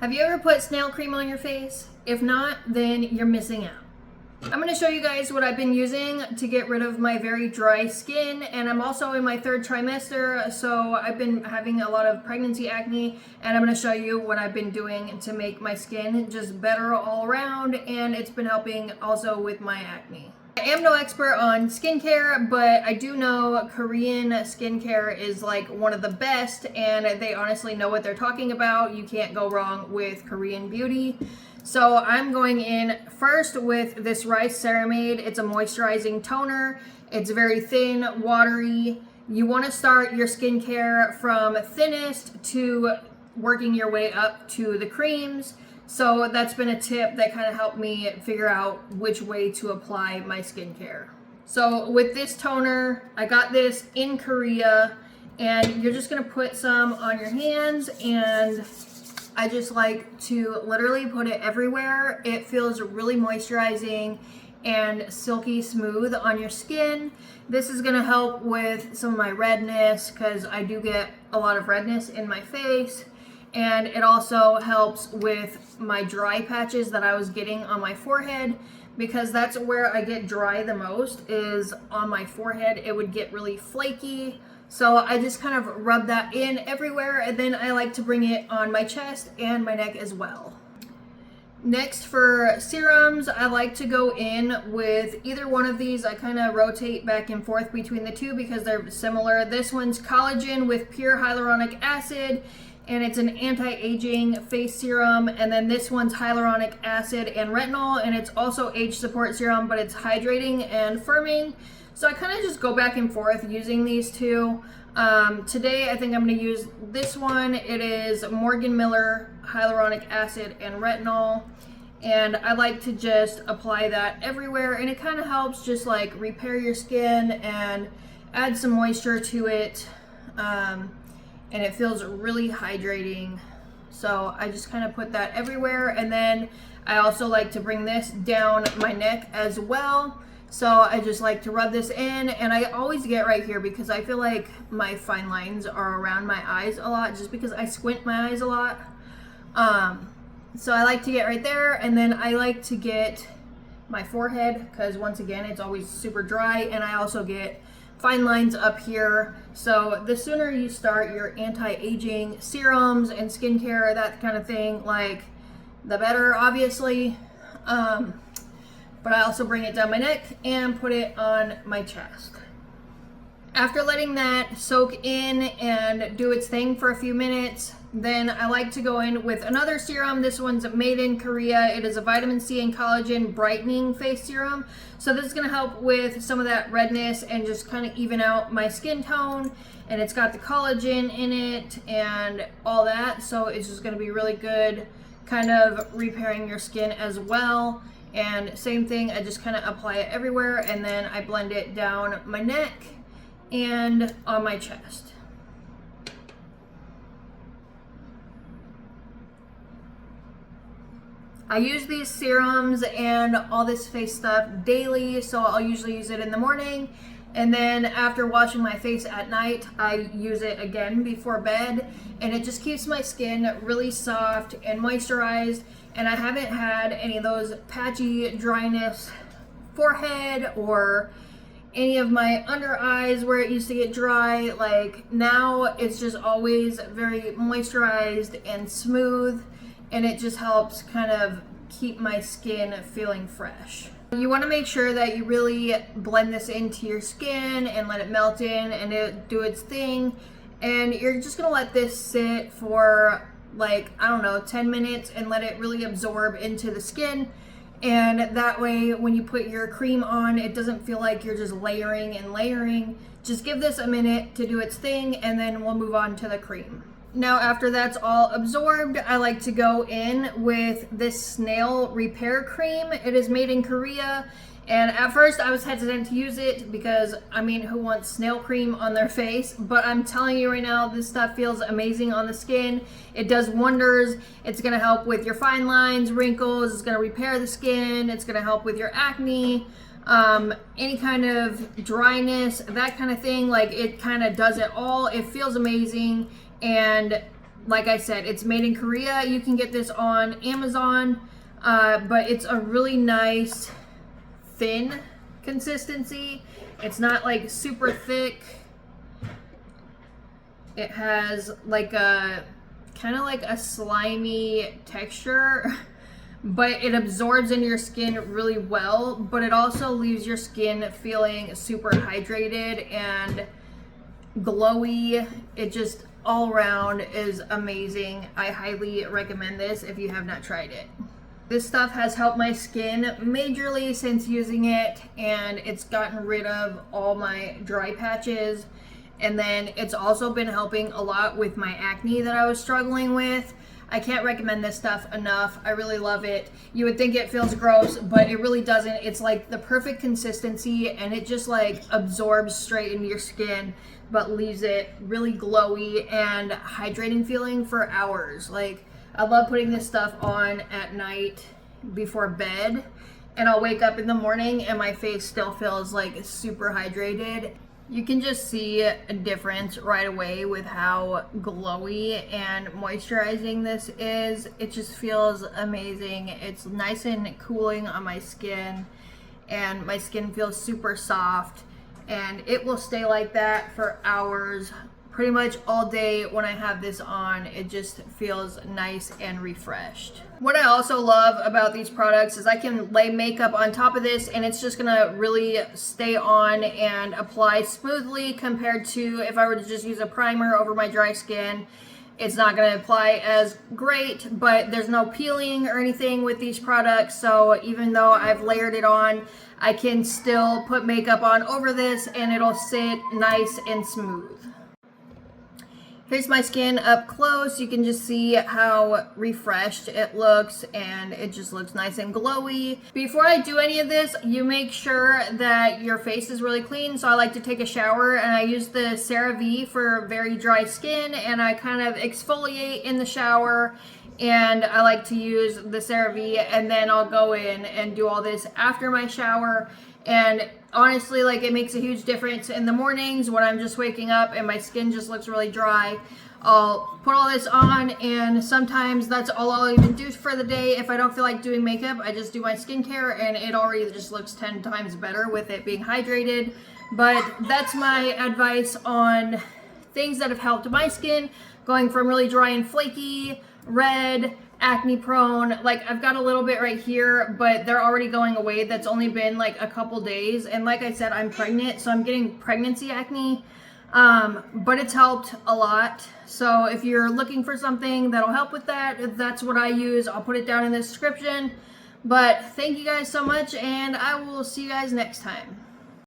Have you ever put snail cream on your face? If not, then you're missing out. I'm going to show you guys what I've been using to get rid of my very dry skin, and I'm also in my third trimester, so I've been having a lot of pregnancy acne, and I'm going to show you what I've been doing to make my skin just better all around, and it's been helping also with my acne. I am no expert on skincare, but I do know Korean skincare is like one of the best, and they honestly know what they're talking about. You can't go wrong with Korean beauty. So I'm going in first with this rice Ceremade. It's a moisturizing toner. It's very thin, watery. You want to start your skincare from thinnest to working your way up to the creams. So that's been a tip that kind of helped me figure out which way to apply my skincare. So with this toner, I got this in Korea, and you're just gonna put some on your hands, and I just like to literally put it everywhere. It feels really moisturizing and silky smooth on your skin. This is gonna help with some of my redness because I do get a lot of redness in my face. And it also helps with my dry patches that I was getting on my forehead, because that's where I get dry the most, is on my forehead. It would get really flaky. So I just kind of rub that in everywhere, and then I like to bring it on my chest and my neck as well. Next, for serums, I like to go in with either one of these. I kind of rotate back and forth between the two because they're similar. This one's Collagen with pure hyaluronic acid, and it's an anti-aging face serum. And then this one's hyaluronic acid and retinol, and it's also age support serum, but it's hydrating and firming. So I kind of just go back and forth using these two. Today I think I'm going to use this one. It is Morgan Miller hyaluronic acid and retinol, and I like to just apply that everywhere, and it kind of helps just like repair your skin and add some moisture to it. And it feels really hydrating. So I just kind of put that everywhere. And then I also like to bring this down my neck as well. So I just like to rub this in, and I always get right here because I feel like my fine lines are around my eyes a lot just because I squint my eyes a lot. So I like to get right there, and then I like to get my forehead because once again, it's always super dry, and I also get fine lines up here. So the sooner you start your anti-aging serums and skincare, that kind of thing, like the better, obviously. But I also bring it down my neck and put it on my chest. After letting that soak in and do its thing for a few minutes, then I like to go in with another serum. This one's made in Korea. It is a vitamin C and collagen brightening face serum. So this is gonna help with some of that redness and just kind of even out my skin tone. And it's got the collagen in it and all that. So it's just gonna be really good, kind of repairing your skin as well. And same thing, I just kind of apply it everywhere, and then I blend it down my neck and on my chest. I use these serums and all this face stuff daily, so I'll usually use it in the morning, and then after washing my face at night, I use it again before bed, and it just keeps my skin really soft and moisturized, and I haven't had any of those patchy dryness forehead or any of my under eyes where it used to get dry. Like now it's just always very moisturized and smooth, and it just helps kind of keep my skin feeling fresh. You want to make sure that you really blend this into your skin and let it melt in and it do its thing. And you're just going to let this sit for like, I don't know, 10 minutes and let it really absorb into the skin. And that way, when you put your cream on, it doesn't feel like you're just layering and layering. Just give this a minute to do its thing, and then we'll move on to the cream. Now, after that's all absorbed, I like to go in with this snail repair cream. It is made in Korea, and at first I was hesitant to use it because, I mean, who wants snail cream on their face? But I'm telling you right now, this stuff feels amazing on the skin. It does wonders. It's gonna help with your fine lines, wrinkles. It's gonna repair the skin. It's gonna help with your acne, any kind of dryness, that kind of thing. Like, it kind of does it all. It feels amazing. And like I said, it's made in Korea. You can get this on Amazon, but it's a really nice thin consistency. It's not like super thick. It has like a kind of like a slimy texture, but it absorbs into your skin really well, but it also leaves your skin feeling super hydrated and glowy. It just all around is amazing. I highly recommend this if you have not tried it. This stuff has helped my skin majorly since using it, and it's gotten rid of all my dry patches. And then it's also been helping a lot with my acne that I was struggling with. I can't recommend this stuff enough. I really love it. You would think it feels gross, but it really doesn't. It's like the perfect consistency, and it just like absorbs straight into your skin, but leaves it really glowy and hydrating feeling for hours. Like, I love putting this stuff on at night before bed, and I'll wake up in the morning and my face still feels like super hydrated. You can just see a difference right away with how glowy and moisturizing this is. It just feels amazing. It's nice and cooling on my skin, and my skin feels super soft, and it will stay like that for hours, pretty much all day when I have this on. It just feels nice and refreshed. What I also love about these products is I can lay makeup on top of this and it's just gonna really stay on and apply smoothly, compared to if I were to just use a primer over my dry skin. It's not gonna apply as great, but there's no peeling or anything with these products, so even though I've layered it on, I can still put makeup on over this and it'll sit nice and smooth. Here's my skin up close. You can just see how refreshed it looks, and it just looks nice and glowy. Before I do any of this, you make sure that your face is really clean. So I like to take a shower, and I use the CeraVe for very dry skin, and I kind of exfoliate in the shower, and I like to use the CeraVe, and then I'll go in and do all this after my shower. And honestly, like, it makes a huge difference in the mornings when I'm just waking up and my skin just looks really dry. I'll put all this on, and sometimes that's all I'll even do for the day. If I don't feel like doing makeup, I just do my skincare, and it already just looks 10 times better with it being hydrated. But that's my advice on things that have helped my skin, going from really dry and flaky, red, acne prone. Like, I've got a little bit right here, but they're already going away. That's only been like a couple days, and like I said, I'm pregnant, so I'm getting pregnancy acne, but it's helped a lot. So if you're looking for something that'll help with that, that's what I use. I'll put it down in the description. But thank you guys so much, and I will see you guys next time.